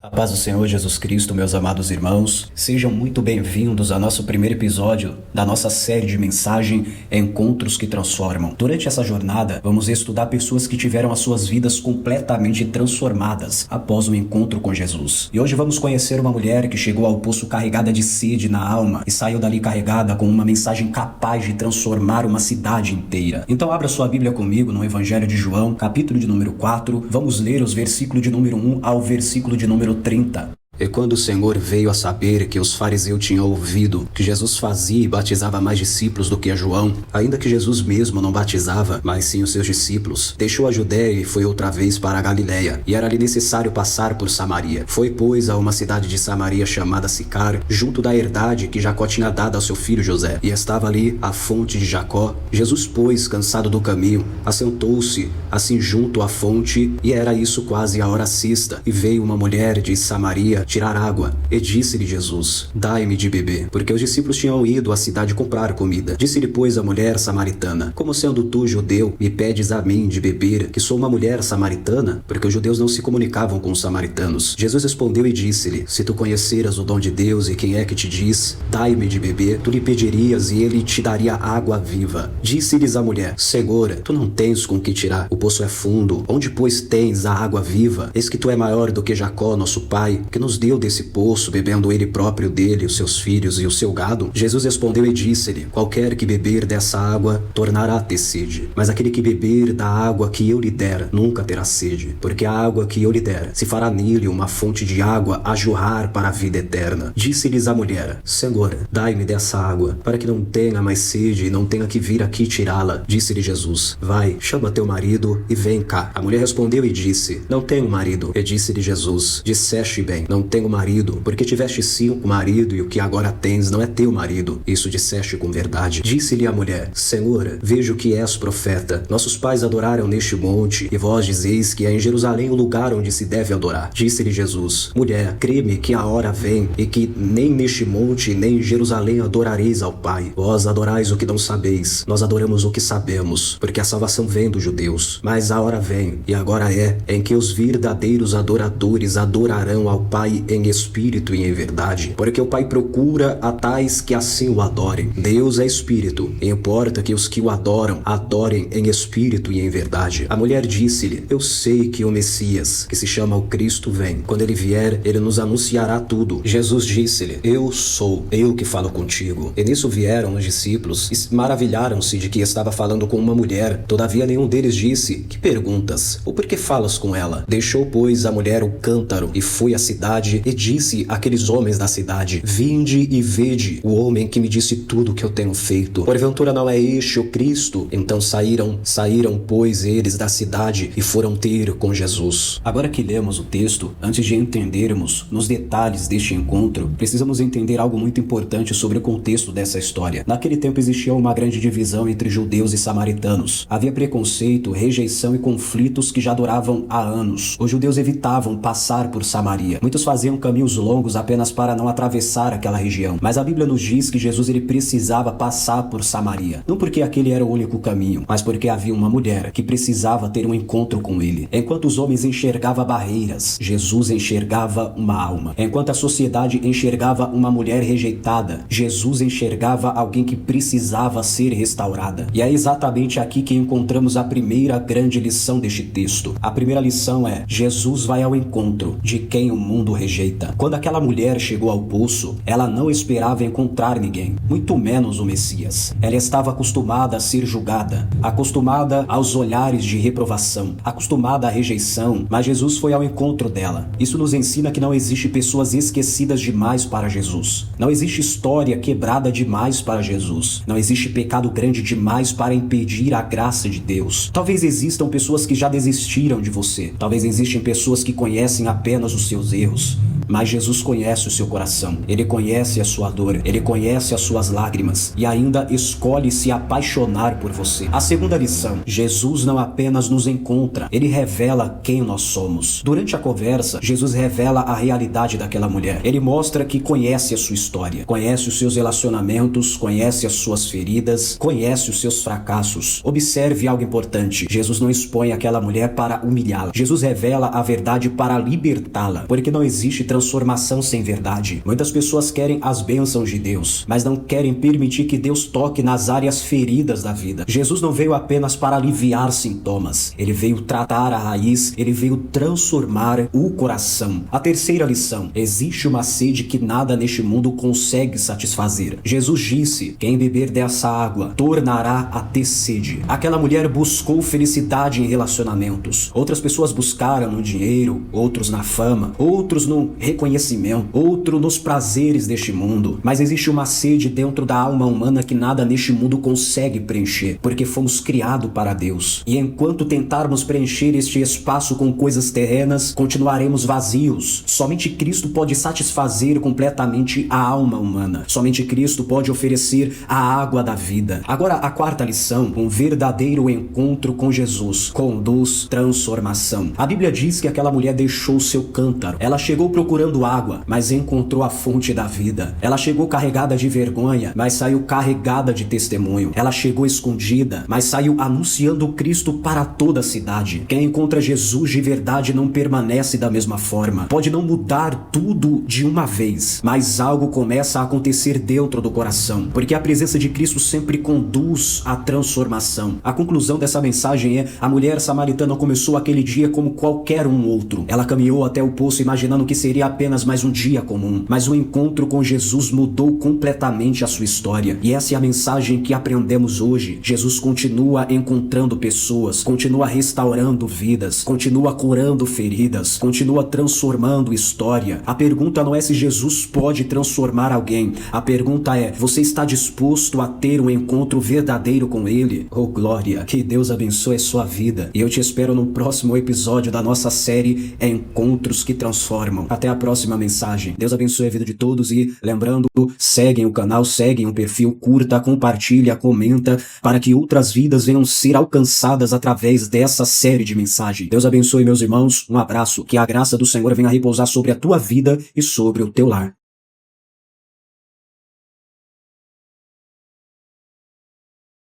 A paz do Senhor Jesus Cristo, meus amados irmãos, sejam muito bem-vindos ao nosso primeiro episódio da nossa série de mensagem Encontros que Transformam. Durante essa jornada, vamos estudar pessoas que tiveram as suas vidas completamente transformadas após o encontro com Jesus. E hoje vamos conhecer uma mulher que chegou ao poço carregada de sede na alma e saiu dali carregada com uma mensagem capaz de transformar uma cidade inteira. Então abra sua Bíblia comigo no Evangelho de João, capítulo de número 4, vamos ler os versículos de número 1 ao versículo de número 30. E quando o Senhor veio a saber que os fariseus tinham ouvido que Jesus fazia e batizava mais discípulos do que a João, ainda que Jesus mesmo não batizava, mas sim os seus discípulos, deixou a Judéia e foi outra vez para a Galiléia, e era-lhe necessário passar por Samaria. Foi, pois, a uma cidade de Samaria chamada Sicar, junto da herdade que Jacó tinha dado ao seu filho José, e estava ali a fonte de Jacó. Jesus, pois, cansado do caminho, assentou-se assim junto à fonte, e era isso quase a hora sexta, e veio uma mulher de Samaria tirar água, e disse-lhe Jesus: dai-me de beber, porque os discípulos tinham ido à cidade comprar comida. Disse-lhe, pois, a mulher samaritana: como sendo tu judeu, me pedes a mim de beber, que sou uma mulher samaritana? Porque os judeus não se comunicavam com os samaritanos. Jesus respondeu e disse-lhe: se tu conheceras o dom de Deus e quem é que te diz, dai-me de beber, tu lhe pedirias e ele te daria água viva. Disse-lhes a mulher: Senhora, tu não tens com que tirar, o poço é fundo, onde pois tens a água viva? Eis que tu é maior do que Jacó, nosso pai, que nos deu desse poço, bebendo ele próprio dele, os seus filhos e o seu gado. Jesus respondeu e disse-lhe: qualquer que beber dessa água tornará a ter sede, mas aquele que beber da água que eu lhe der nunca terá sede, porque a água que eu lhe der se fará nele uma fonte de água a jorrar para a vida eterna. Disse-lhes a mulher: Senhora, dai-me dessa água, para que não tenha mais sede e não tenha que vir aqui tirá-la. Disse-lhe Jesus: vai, chama teu marido e vem cá. A mulher respondeu e disse: não tenho marido. E disse-lhe Jesus: disseste bem, não tenho marido, porque tiveste 5 maridos e o que agora tens não é teu marido. Isso disseste com verdade. Disse-lhe a mulher: Senhora, vejo que és profeta. Nossos pais adoraram neste monte, e vós dizeis que é em Jerusalém o lugar onde se deve adorar. Disse-lhe Jesus: mulher, crê-me que a hora vem, e que nem neste monte nem em Jerusalém adorareis ao Pai. Vós adorais o que não sabeis, nós adoramos o que sabemos, porque a salvação vem dos judeus. Mas a hora vem, e agora é, em que os verdadeiros adoradores adorarão ao Pai em espírito e em verdade, porque o Pai procura a tais que assim o adorem. Deus é espírito, e importa que os que o adoram, adorem em espírito e em verdade. A mulher disse-lhe: eu sei que o Messias, que se chama o Cristo, vem. Quando ele vier, ele nos anunciará tudo. Jesus disse-lhe: eu sou, eu que falo contigo. E nisso vieram os discípulos e maravilharam-se de que estava falando com uma mulher. Todavia nenhum deles disse: que perguntas? Ou por que falas com ela? Deixou, pois, a mulher o cântaro e foi à cidade e disse àqueles homens da cidade: vinde e vede o homem que me disse tudo o que eu tenho feito. Porventura não é este o Cristo? Então saíram, pois, eles da cidade e foram ter com Jesus. Agora que lemos o texto, antes de entendermos nos detalhes deste encontro, precisamos entender algo muito importante sobre o contexto dessa história. Naquele tempo existia uma grande divisão entre judeus e samaritanos. Havia preconceito, rejeição e conflitos que já duravam há anos. Os judeus evitavam passar por Samaria. Muitos faziam caminhos longos apenas para não atravessar aquela região. Mas a Bíblia nos diz que Jesus ele precisava passar por Samaria. Não porque aquele era o único caminho, mas porque havia uma mulher que precisava ter um encontro com ele. Enquanto os homens enxergavam barreiras, Jesus enxergava uma alma. Enquanto a sociedade enxergava uma mulher rejeitada, Jesus enxergava alguém que precisava ser restaurada. E é exatamente aqui que encontramos a primeira grande lição deste texto. A primeira lição é: Jesus vai ao encontro de quem o mundo rejeita. Quando aquela mulher chegou ao poço, ela não esperava encontrar ninguém, muito menos o Messias. Ela estava acostumada a ser julgada, acostumada aos olhares de reprovação, acostumada à rejeição, mas Jesus foi ao encontro dela. Isso nos ensina que não existe pessoas esquecidas demais para Jesus. Não existe história quebrada demais para Jesus. Não existe pecado grande demais para impedir a graça de Deus. Talvez existam pessoas que já desistiram de você. Talvez existem pessoas que conhecem apenas os seus erros. mas Jesus conhece o seu coração. Ele conhece a sua dor, ele conhece as suas lágrimas e ainda escolhe se apaixonar por você. A segunda lição: Jesus não apenas nos encontra, ele revela quem nós somos. Durante a conversa, Jesus revela a realidade daquela mulher. Ele mostra que conhece a sua história, conhece os seus relacionamentos, conhece as suas feridas, conhece os seus fracassos. Observe algo importante: Jesus não expõe aquela mulher para humilhá-la. Jesus revela a verdade para libertá-la, porque não existe transformação sem verdade. Muitas pessoas querem as bênçãos de Deus, mas não querem permitir que Deus toque nas áreas feridas da vida. Jesus não veio apenas para aliviar sintomas, ele veio tratar a raiz, ele veio transformar o coração. A terceira lição: existe uma sede que nada neste mundo consegue satisfazer. Jesus disse: quem beber dessa água tornará a ter sede. Aquela mulher buscou felicidade em relacionamentos. Outras pessoas buscaram no dinheiro, outros na fama, outros no reconhecimento, outros nos prazeres deste mundo. Mas existe uma sede dentro da alma humana que nada neste mundo consegue preencher, porque fomos criados para Deus. E enquanto tentarmos preencher este espaço com coisas terrenas, continuaremos vazios. Somente Cristo pode satisfazer completamente a alma humana. Somente Cristo pode oferecer a água da vida. Agora, a quarta lição: um verdadeiro encontro com Jesus conduz transformação. A Bíblia diz que aquela mulher deixou o seu cântaro. Ela chegou procurando água, mas encontrou a fonte da vida. Ela chegou carregada de vergonha, mas saiu carregada de testemunho. Ela chegou escondida, mas saiu anunciando Cristo para toda a cidade. Quem encontra Jesus de verdade não permanece da mesma forma. Pode não mudar tudo de uma vez, mas algo começa a acontecer dentro do coração, porque a presença de Cristo sempre conduz à transformação. A conclusão dessa mensagem é: a mulher samaritana começou aquele dia como qualquer um outro. Ela caminhou até o poço imaginando que seria apenas mais um dia comum, mas o encontro com Jesus mudou completamente a sua história. E essa é a mensagem que aprendemos hoje. Jesus continua encontrando pessoas, continua restaurando vidas, continua curando feridas, continua transformando história. A pergunta não é se Jesus pode transformar alguém. A pergunta é: você está disposto a ter um encontro verdadeiro com Ele? Oh, glória! Que Deus abençoe a sua vida. E eu te espero no próximo episódio da nossa série Encontros que Transformam. Até a próxima mensagem. Deus abençoe a vida de todos e, lembrando, seguem o canal, seguem o perfil, curta, compartilha, comenta, para que outras vidas venham ser alcançadas através dessa série de mensagens. Deus abençoe, meus irmãos. Um abraço. Que a graça do Senhor venha repousar sobre a tua vida e sobre o teu lar.